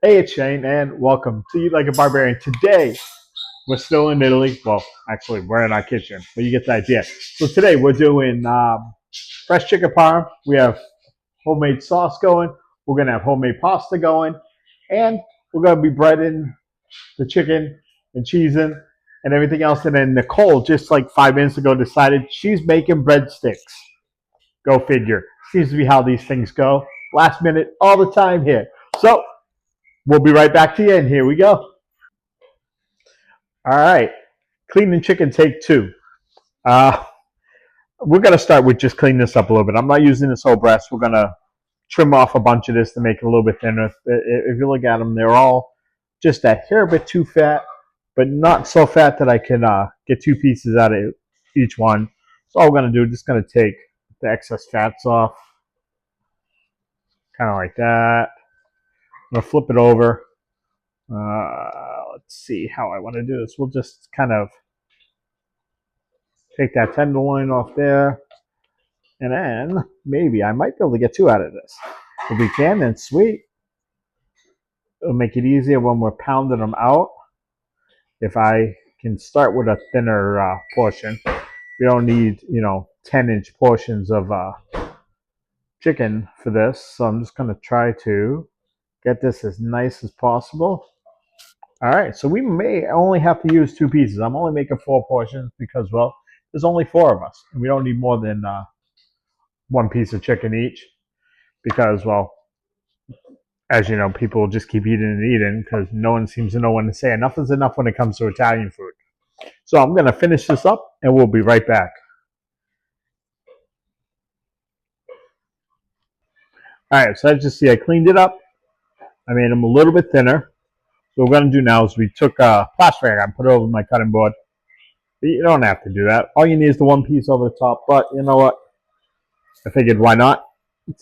Hey, it's Shane, and welcome to Eat Like a Barbarian. Today, we're still in Italy. Well, actually, we're in our kitchen, but you get the idea. So today, we're doing fresh chicken parm. We have homemade sauce going. We're gonna have homemade pasta going, and we're gonna be breading the chicken and cheesing and everything else. And then Nicole, just like 5 minutes ago, decided she's making breadsticks. Go figure. Seems to be how these things go. Last minute, all the time here. So we'll be right back to you, and here we go. All right, cleaning chicken take two. Uh, we're gonna start with just cleaning this up a little bit. I'm not using this whole breast. We're gonna trim off a bunch of this to make it a little bit thinner. If you look at them, they're all just a hair bit too fat, but not so fat that I can get two pieces out of each one. So all we're gonna do is just gonna take the excess fats off, kind of like that. I'm gonna flip it over. Let's see how I want to do this. We'll just kind of take that tenderloin off there. And then maybe I might be able to get two out of this. If we can, then sweet. It'll make it easier when we're pounding them out. If I can start with a thinner portion, we don't need 10-inch portions of chicken for this. So I'm just going to try to get this as nice as possible. All right, so we may only have to use two pieces. I'm only making four portions because, well, there's only four of us, and we don't need more than one piece of chicken each because, well, as you know, people just keep eating and eating because no one seems to know when to say enough is enough when it comes to Italian food. So I'm going to finish this up and we'll be right back. All right, so as you see, I cleaned it up. I made them a little bit thinner. So what we're going to do now is we took a plastic rag and put it over my cutting board. But you don't have to do that. All you need is the one piece over the top. But you know what? I figured why not?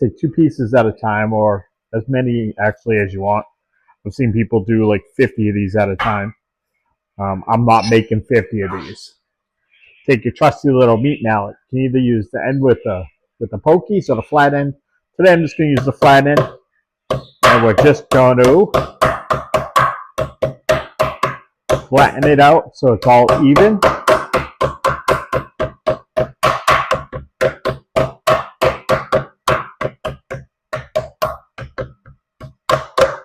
Take two pieces at a time or as many actually as you want. I've seen people do like 50 of these at a time. I'm not making 50 of these. Take your trusty little meat mallet. You can either use the end with the pokies or the flat end. Today I'm just going to use the flat end, and we're just going to flatten it out so it's all even.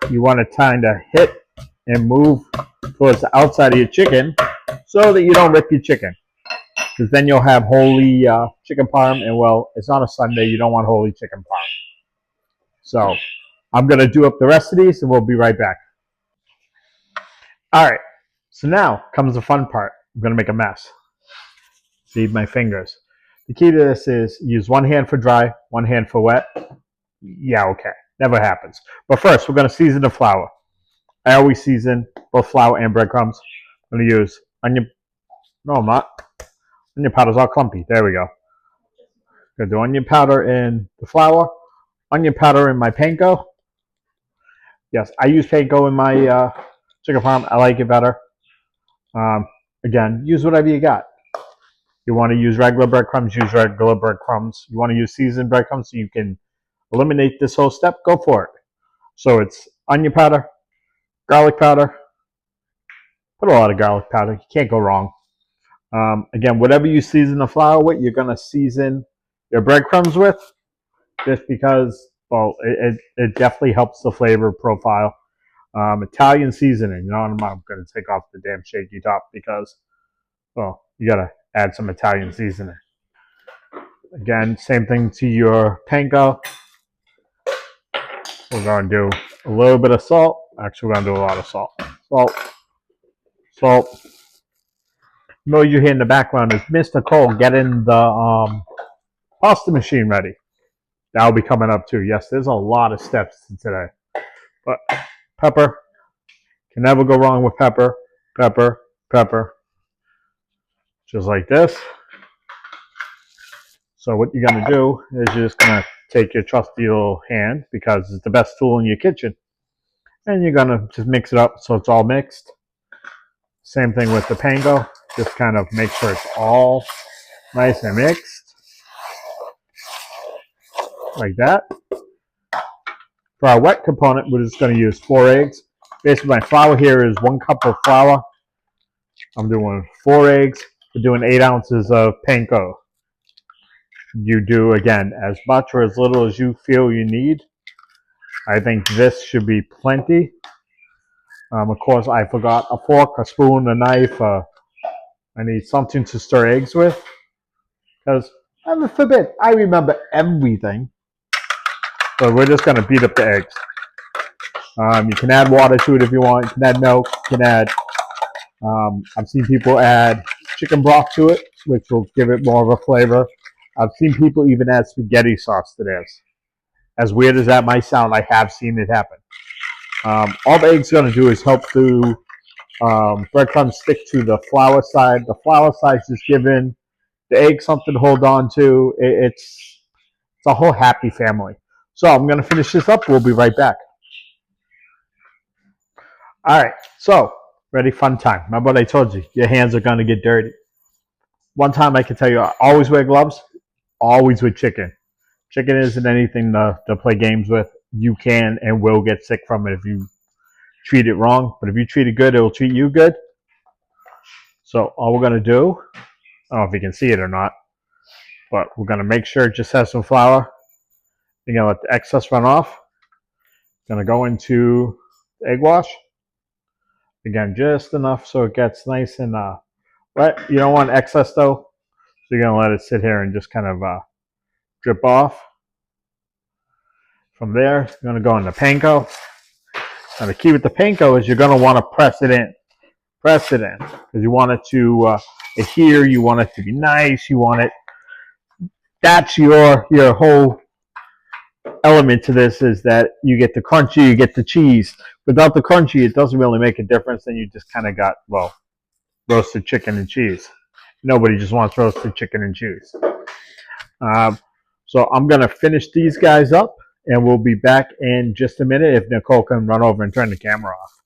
You want to kind of hit and move towards the outside of your chicken so that you don't rip your chicken. Because then you'll have holy chicken parm, and well, it's on a Sunday. You don't want holy chicken parm. So I'm going to do up the rest of these, and we'll be right back. All right. So now comes the fun part. I'm going to make a mess. See my fingers. The key to this is use one hand for dry, one hand for wet. Yeah, okay. Never happens. But first, we're going to season the flour. I always season both flour and breadcrumbs. I'm going to use onion. No, I'm not. Onion powder's all clumpy. There we go. Going to do onion powder in the flour, onion powder in my panko. Yes, I use panko in my chicken parm. I like it better. Again, use whatever you got. You want to use regular breadcrumbs, use regular breadcrumbs. You want to use seasoned breadcrumbs so you can eliminate this whole step, go for it. So it's onion powder, garlic powder. Put a lot of garlic powder. You can't go wrong. Again, whatever you season the flour with, you're going to season your breadcrumbs with just because, well, it definitely helps the flavor profile. Italian seasoning. I'm going to take off the damn shaky top because, well, you got to add some Italian seasoning. Again, same thing to your panko. We're going to do a little bit of salt. Actually, we're going to do a lot of salt. Salt. Noise you hear in the background is Mr. Cole getting the pasta machine ready. That'll be coming up too. Yes, there's a lot of steps today. But pepper. Can never go wrong with pepper. Pepper. Pepper. Just like this. So what you're going to do is you're just going to take your trusty little hand because it's the best tool in your kitchen. And you're going to just mix it up so it's all mixed. Same thing with the panko. Just kind of make sure it's all nice and mixed. Like that. For our wet component, we're just going to use 4 eggs. Basically, my flour here is 1 cup of flour. I'm doing 4 eggs. We're doing 8 ounces of panko. You do, again, as much or as little as you feel you need. I think this should be plenty. Of course, I forgot a fork, a spoon, a knife. I need something to stir eggs with. Because, heaven forbid, I remember everything. So we're just going to beat up the eggs. You can add water to it if you want. You can add milk. You can add, I've seen people add chicken broth to it, which will give it more of a flavor. I've seen people even add spaghetti sauce to this. As weird as that might sound, I have seen it happen. All the egg's going to do is help the breadcrumbs stick to the flour side. The flour side is just giving the egg something to hold on to. It's a whole happy family. So I'm going to finish this up. We'll be right back. All right. So, ready? Fun time. Remember what I told you. Your hands are going to get dirty. One time I can tell you, I always wear gloves. Always with chicken. Chicken isn't anything to play games with. You can and will get sick from it if you treat it wrong. But if you treat it good, it will treat you good. So all we're going to do, I don't know if you can see it or not, but we're going to make sure it just has some flour. You're going to let the excess run off. Going to go into the egg wash. Again, just enough so it gets nice and wet. You don't want excess though. So you're going to let it sit here and just kind of drip off. From there, you're going to go into panko. Now the key with the panko is you're going to want to press it in. Press it in. Because you want it to adhere. You want it to be nice. You want it. That's your whole element to this, is that you get the crunchy, you get the cheese. Without the crunchy, it doesn't really make a difference. Then you just kind of got, well, roasted chicken and cheese. Nobody just wants roasted chicken and cheese. So I'm going to finish these guys up, and we'll be back in just a minute if Nicole can run over and turn the camera off.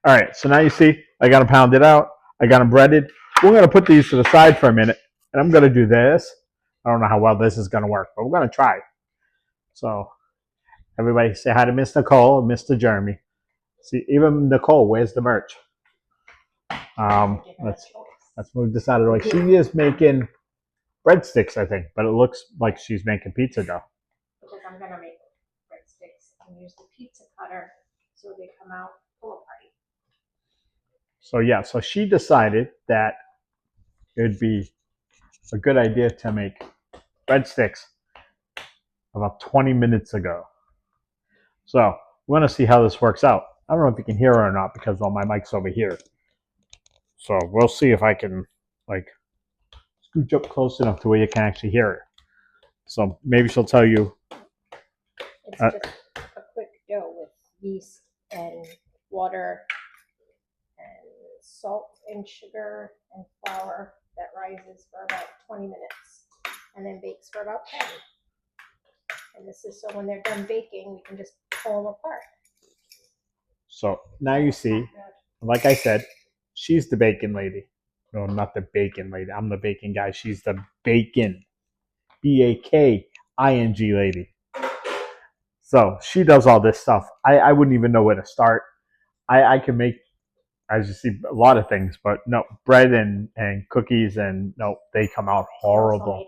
All right, so now you see I got them pounded out. I got them breaded. We're going to put these to the side for a minute, and I'm going to do this. I don't know how well this is going to work, but we're going to try. So everybody say hi to Miss Nicole and Mr. Jeremy. See, even Nicole, where's the merch? Let's move this out of the way. She is making breadsticks, I think, but it looks like she's making pizza dough. Because I'm going to make breadsticks and use the pizza cutter so they come out pull apart. So yeah, so she decided that it would be a good idea to make breadsticks about 20 minutes ago. So we're going to see how this works out. I don't know if you can hear her or not because all my mic's over here. So we'll see if I can like scooch up close enough to where you can actually hear it. So maybe she'll tell you. It's just a quick dough with yeast and water and salt and sugar and flour that rises for about 20 minutes and then bakes for about 10. And this is so when they're done baking, we can just pull them apart. So now you see, like I said, she's the bacon lady. No, not the bacon lady. I'm the bacon guy. She's the bacon, BAKING lady. So she does all this stuff. I wouldn't even know where to start. I can make, as you see, a lot of things, but no, bread and cookies, and no, they come out horrible.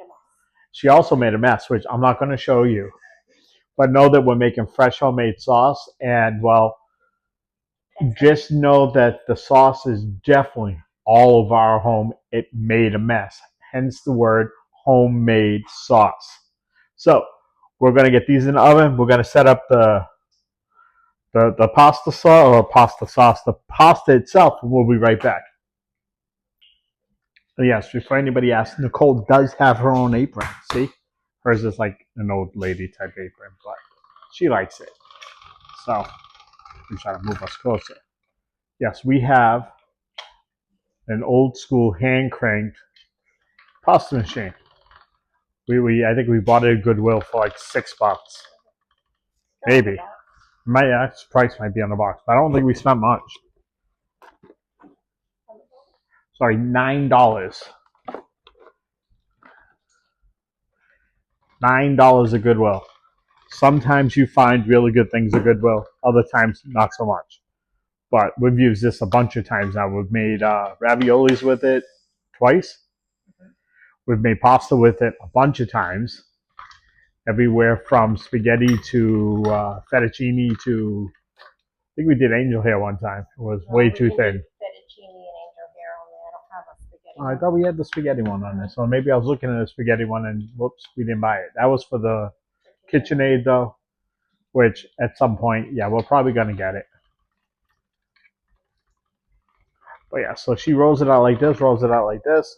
She also made a mess, which I'm not going to show you. But know that we're making fresh homemade sauce, and well, just know that the sauce is definitely all of our home. It made a mess, hence the word homemade sauce. So we're going to get these in the oven. We're going to set up the pasta sauce, the pasta itself, and we'll be right back. Yes, before anybody asks, Nicole does have her own apron. See, hers is like an old lady type apron, but she likes it. So we try to move us closer. Yes, we have an old school hand cranked pasta machine. I think we bought it at Goodwill for like $6. Maybe. Price might be on the box, but I don't think we spent much. Sorry, $9. $9 at Goodwill. Sometimes you find really good things at Goodwill. Other times, not so much. But we've used this a bunch of times now. We've made raviolis with it twice. We've made pasta with it a bunch of times. Everywhere from spaghetti to fettuccine to, I think we did angel hair one time. It was way too thin. Fettuccine and angel hair on there. I don't have a spaghetti. I thought we had the spaghetti one on there. So maybe I was looking at the spaghetti one and whoops, we didn't buy it. That was for the KitchenAid though, which at some point, yeah, we're probably going to get it. But yeah, so she rolls it out like this, rolls it out like this,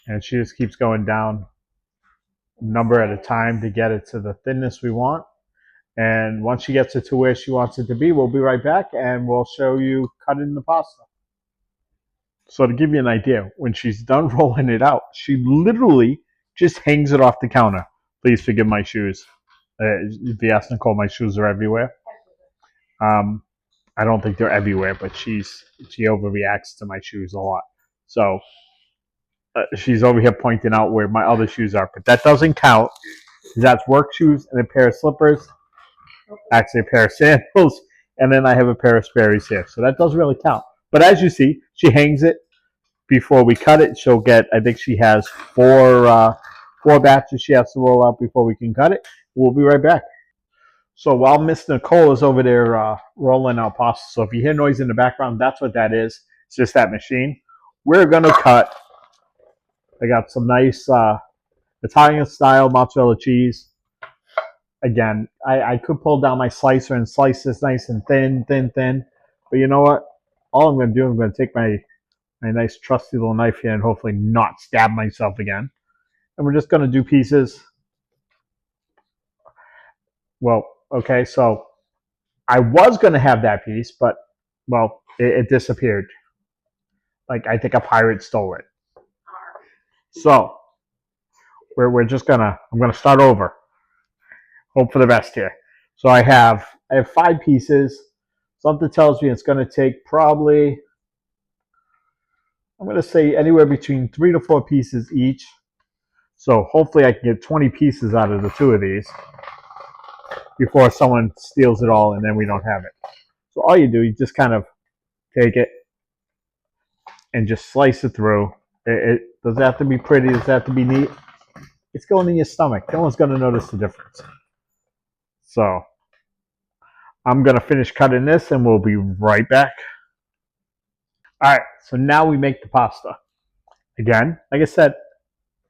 and she just keeps going down number at a time to get it to the thinness we want. And once she gets it to where she wants it to be, we'll be right back and we'll show you cutting the pasta. So to give you an idea, when she's done rolling it out, she literally just hangs it off the counter. Please forgive my shoes. If you ask Nicole, my shoes are everywhere. I don't think they're everywhere, but she overreacts to my shoes a lot. So she's over here pointing out where my other shoes are, but that doesn't count. That's work shoes and a pair of slippers, actually a pair of sandals, and then I have a pair of Sperry's here. So that doesn't really count. But as you see, she hangs it before we cut it. She'll get, I think she has four batches she has to roll out before we can cut it. We'll be right back. So while Miss Nicole is over there rolling out pasta, so if you hear noise in the background, that's what that is. It's just that machine. We're going to cut. I got some nice Italian style mozzarella cheese. Again, I could pull down my slicer and slice this nice and thin. But you know what? All I'm going to do, I'm going to take my nice trusty little knife here and hopefully not stab myself again. And we're just going to do pieces. Well, okay, so I was going to have that piece, but, well, it disappeared. Like, I think a pirate stole it. So, we're just going to, I'm going to start over. Hope for the best here. So I have 5 pieces. Something tells me it's going to take probably, I'm going to say anywhere between 3 to 4 pieces each. So hopefully I can get 20 pieces out of the 2 of these before someone steals it all and then we don't have it. So all you do, you just kind of take it and just slice it through. It does it have to be pretty? Does it have to be neat? It's going in your stomach. No one's going to notice the difference. So I'm going to finish cutting this and we'll be right back. All right, so now we make the pasta. Again, like I said,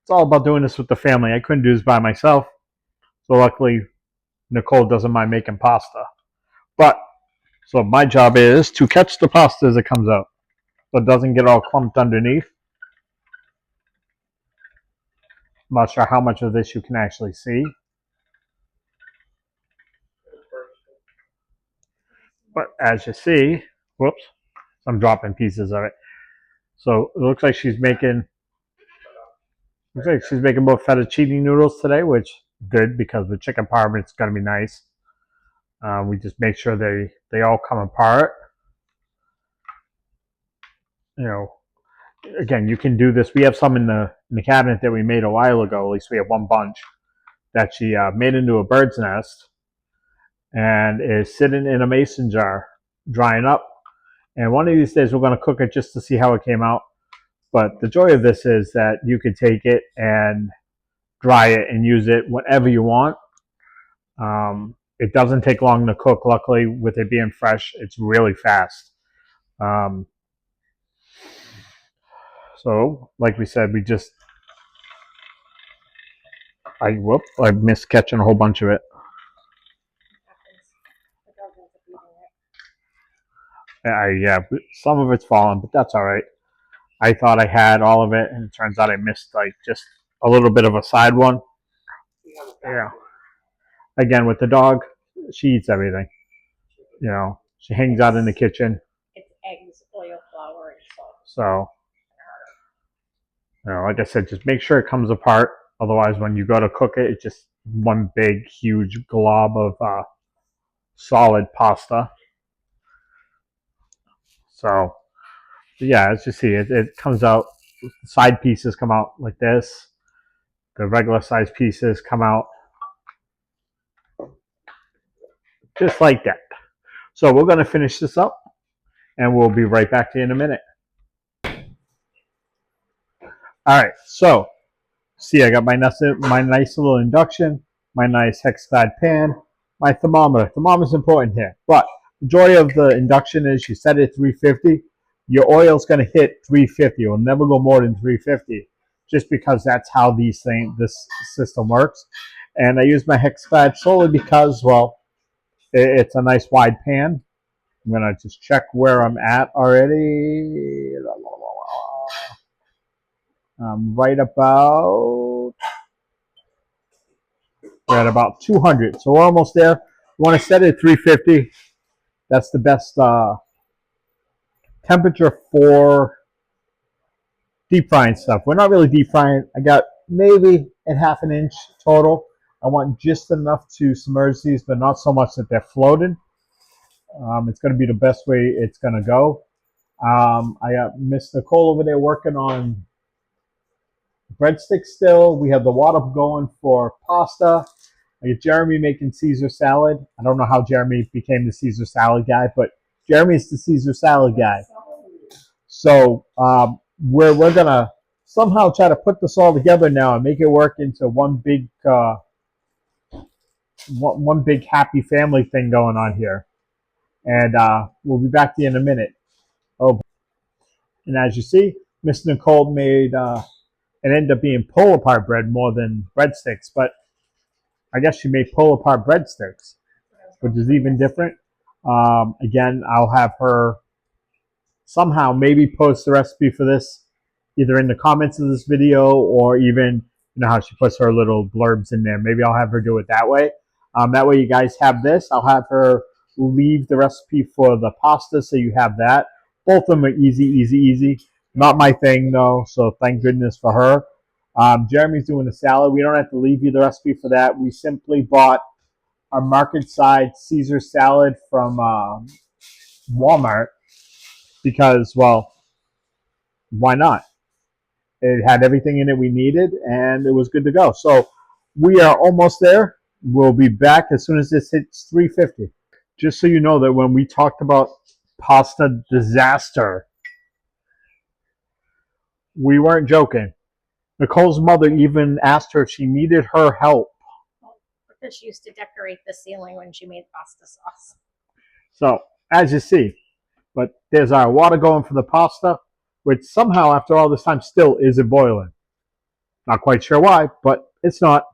it's all about doing this with the family. I couldn't do this by myself. So luckily, Nicole doesn't mind making pasta. But, so my job is to catch the pasta as it comes out. So it doesn't get all clumped underneath. I'm not sure how much of this you can actually see. But as you see, whoops, I'm dropping pieces of it. So it looks like she's making both fettuccine noodles today, which good because with chicken parm it's going to be nice. We just make sure they all come apart. You know, again, you can do this. We have some in the cabinet that we made a while ago. At least we have one bunch that she made into a bird's nest and is sitting in a mason jar, drying up. And one of these days we're going to cook it just to see how it came out. But the joy of this is that you could take it and dry it and use it whenever you want. It doesn't take long to cook. Luckily, with it being fresh, it's really fast. So, like we said, I missed catching a whole bunch of it. Yeah, some of it's fallen, but that's all right. I thought I had all of it, and it turns out I missed like just a little bit of a side one. Yeah. Again, with the dog, she eats everything. You know, she hangs out in the kitchen. It's eggs, oil, flour, and salt. So, you know, like I said, just make sure it comes apart. Otherwise, when you go to cook it, it's just one big, huge glob of solid pasta. So, yeah, as you see, it comes out. Side pieces come out like this. The regular size pieces come out just like that. So we're going to finish this up, and we'll be right back to you in a minute. All right, so see, I got my nice little induction, my nice hex-clad pan, my thermometer. Thermometer is important here, but the majority of the induction is you set it at 350. Your oil is going to hit 350. It will never go more than 350, just because that's how this system works. And I use my hex-clad solely because, well, it's a nice wide pan. I'm going to just check where I'm at already. Right about, we're at about 200. So we're almost there. You want to set it at 350. That's the best temperature for deep frying stuff. We're not really deep frying. I got maybe at half an inch total. I want just enough to submerge these, but not so much that they're floating. It's going to be the best way it's going to go. I got Miss Nicole over there working on breadsticks still. We have the water going for pasta. I get Jeremy making Caesar salad. I don't know how Jeremy became the Caesar salad guy, but Jeremy's the Caesar salad guy. So we're gonna somehow try to put this all together now and make it work into one big happy family thing going on here. And we'll be back to you in a minute. Oh, and as you see, Miss Nicole made it ended up being pull apart bread more than breadsticks, but I guess she made pull apart breadsticks, which is even different. Again, I'll have her somehow maybe post the recipe for this either in the comments of this video or even, you know how she puts her little blurbs in there. Maybe I'll have her do it that way. That way you guys have this. I'll have her leave the recipe for the pasta so you have that. Both of them are easy, easy, easy. Not my thing though, so thank goodness for her. Jeremy's doing the salad. We don't have to leave you the recipe for that. We simply bought a market side Caesar salad from Walmart because, well, why not? It had everything in it we needed, and it was good to go. So we are almost there. We'll be back as soon as this hits 350. Just so you know that when we talked about pasta disaster, we weren't joking. Nicole's mother even asked her if she needed her help. Because she used to decorate the ceiling when she made pasta sauce. So, as you see, but there's our water going for the pasta, which somehow after all this time still isn't boiling. Not quite sure why, but it's not.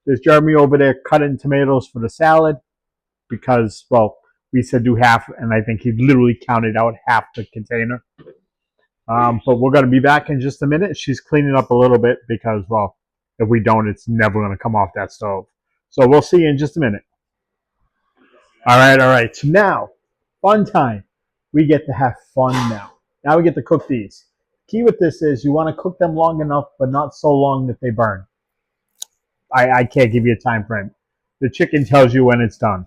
There's Jeremy over there cutting tomatoes for the salad because, well, we said do half, and I think he literally counted out half the container. But we're going to be back in just a minute. She's cleaning up a little bit because, well, if we don't, it's never going to come off that stove. So we'll see you in just a minute. All right. So now, fun time. We get to have fun now. Now we get to cook these. Key with this is you want to cook them long enough, but not so long that they burn. I can't give you a time frame. The chicken tells you when it's done.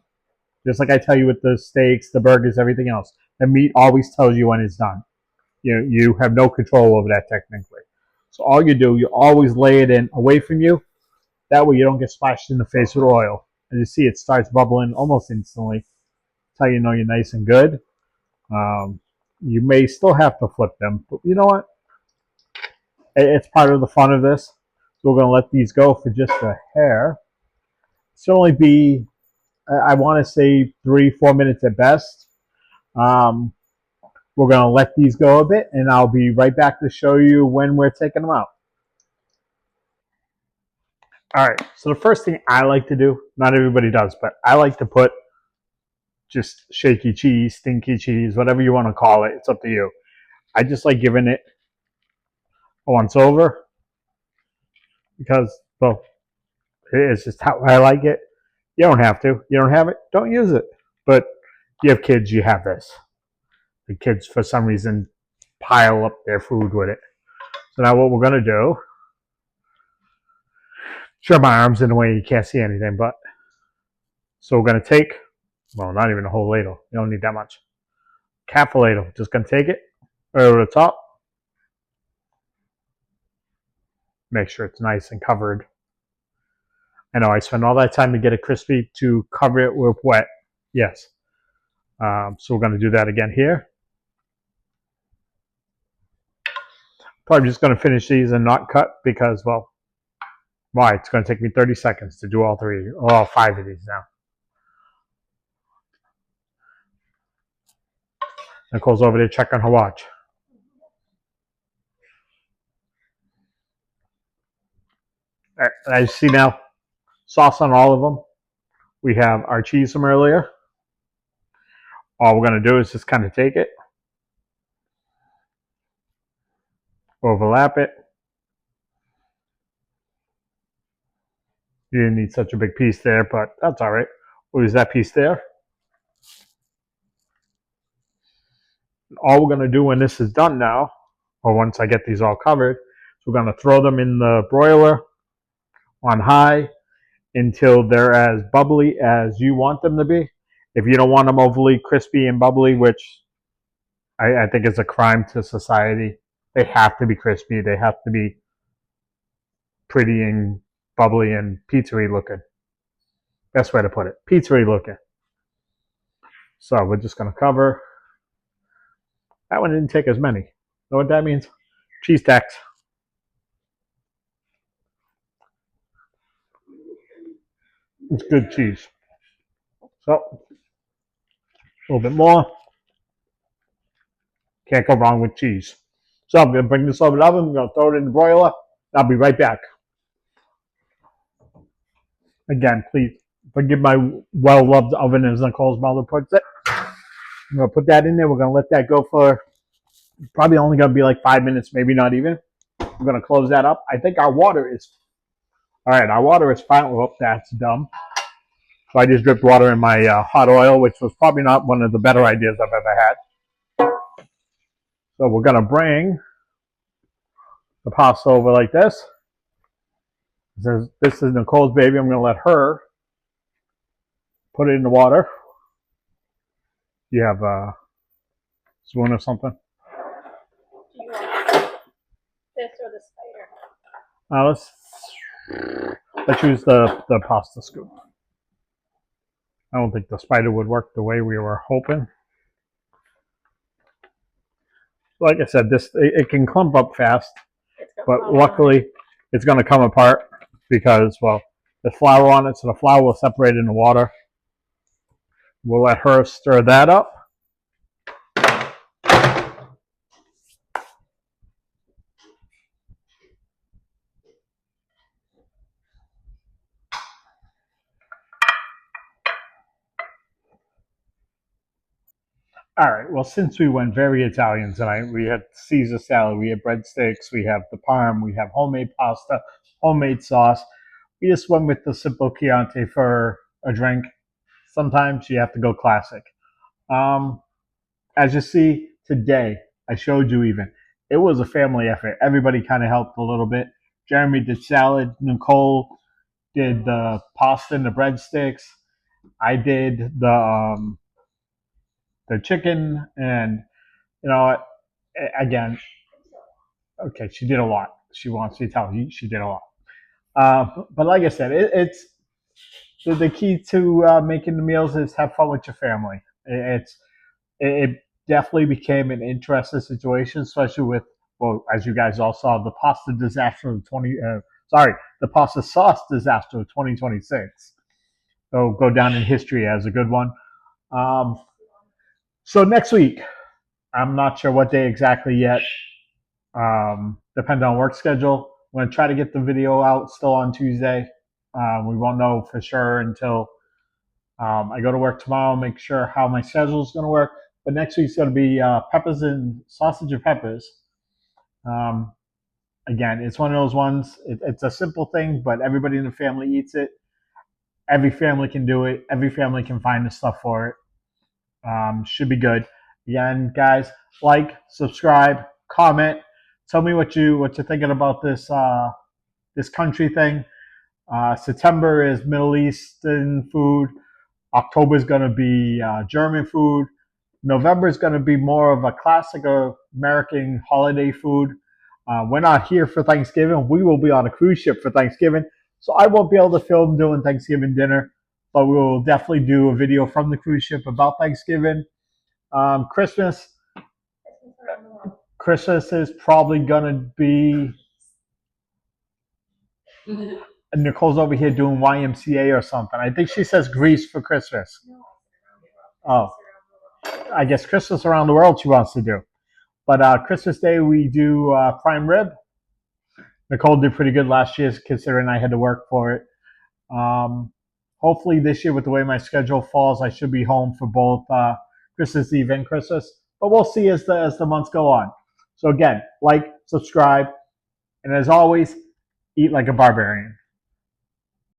Just like I tell you with the steaks, the burgers, everything else. The meat always tells you when it's done. You have no control over that technically. So all you do, you always lay it in away from you. That way you don't get splashed in the face with oil. As you see, it starts bubbling almost instantly. That's how you know you're nice and good. You may still have to flip them, but you know what? It's part of the fun of this. So we're going to let these go for just a hair. It's only be, I want to say 3-4 minutes at best. We're going to let these go a bit, and I'll be right back to show you when we're taking them out. All right, so the first thing I like to do, not everybody does, but I like to put just shaky cheese, stinky cheese, whatever you want to call it. It's up to you. I just like giving it a once over because, well, it's just how I like it. You don't have to. You don't have it, don't use it. But you have kids, you have this. The kids, for some reason, pile up their food with it. So now what we're going to do, sure, my arm's in the way, you can't see anything, but so we're going to take, well, not even a whole ladle. You don't need that much. Half a ladle. Just going to take it right over the top. Make sure it's nice and covered. I know I spent all that time to get it crispy to cover it with wet. Yes. So we're going to do that again here. Probably just going to finish these and not cut because, well, why? It's going to take me 30 seconds to do all three, or all five of these now. Nicole's over there checking her watch. As you see now, sauce on all of them. We have our cheese from earlier. All we're going to do is just kind of take it, overlap it. You didn't need such a big piece there, but that's all right. We'll use that piece there. All we're going to do when this is done now, or once I get these all covered, is we're going to throw them in the broiler on high until they're as bubbly as you want them to be. If you don't want them overly crispy and bubbly, which I think is a crime to society, they have to be crispy. They have to be pretty and bubbly and pizza-y looking. Best way to put it, pizza-y looking. So we're just going to cover. That one didn't take as many. Know what that means? Cheese tax. It's good cheese. So, a little bit more. Can't go wrong with cheese. So I'm going to bring this over the oven. I'm going to throw it in the broiler. I'll be right back. Again, please forgive my well-loved oven, as Nicole's mother puts it. I'm going to put that in there. We're going to let that go for probably only going to be like 5 minutes, maybe not even. We're going to close that up. I think our water is... All right, our water is fine. Oh, that's dumb. So I just dripped water in my hot oil, which was probably not one of the better ideas I've ever had. So we're going to bring the pasta over like this. This is Nicole's baby. I'm going to let her put it in the water. You have a spoon or something? Do you want this or the spider? Let's use the pasta scoop. I don't think the spider would work the way we were hoping. Like I said, it can clump up fast, but luckily it's going to come apart because, well, there's flour on it, so the flour will separate in the water. We'll let her stir that up. All right, well, since we went very Italian tonight, we had Caesar salad, we had breadsticks, we have the parm, we have homemade pasta, homemade sauce. We just went with the simple Chianti for a drink. Sometimes you have to go classic. Um, as you see today, I showed you even. It was a family effort. Everybody kind of helped a little bit. Jeremy did salad. Nicole did the pasta and the breadsticks. I did the chicken, and you know, again, okay, she did a lot. She wants me to tell you she did a lot. But like I said, it's the key to making the meals is have fun with your family. It definitely became an interesting situation, especially with, well, as you guys all saw, the pasta disaster of the pasta sauce disaster of 2026. It'll go down in history as a good one. Um, so next week, I'm not sure what day exactly yet. Depending on work schedule. I'm going to try to get the video out still on Tuesday. We won't know for sure until I go to work tomorrow, make sure how my schedule is going to work. But next week's going to be peppers and sausage and peppers. Um, again, it's one of those ones. It's a simple thing, but everybody in the family eats it. Every family can do it. Every family can find the stuff for it. Should be good. Again, guys, like, subscribe, comment. Tell me what you're thinking about this country thing. September is Middle Eastern food. October is going to be German food. November is going to be more of a classic American holiday food. We're not here for Thanksgiving. We will be on a cruise ship for Thanksgiving, so I won't be able to film doing Thanksgiving dinner. but we will definitely do a video from the cruise ship about Thanksgiving. Christmas. Christmas is probably gonna be. Nicole's over here doing YMCA or something. I think she says Greece for Christmas. Oh, I guess Christmas around the world she wants to do. But Christmas Day we do prime rib. Nicole did pretty good last year considering I had to work for it. Hopefully this year with the way my schedule falls, I should be home for both Christmas Eve and Christmas. But we'll see as the months go on. So again, like, subscribe, and as always, eat like a barbarian.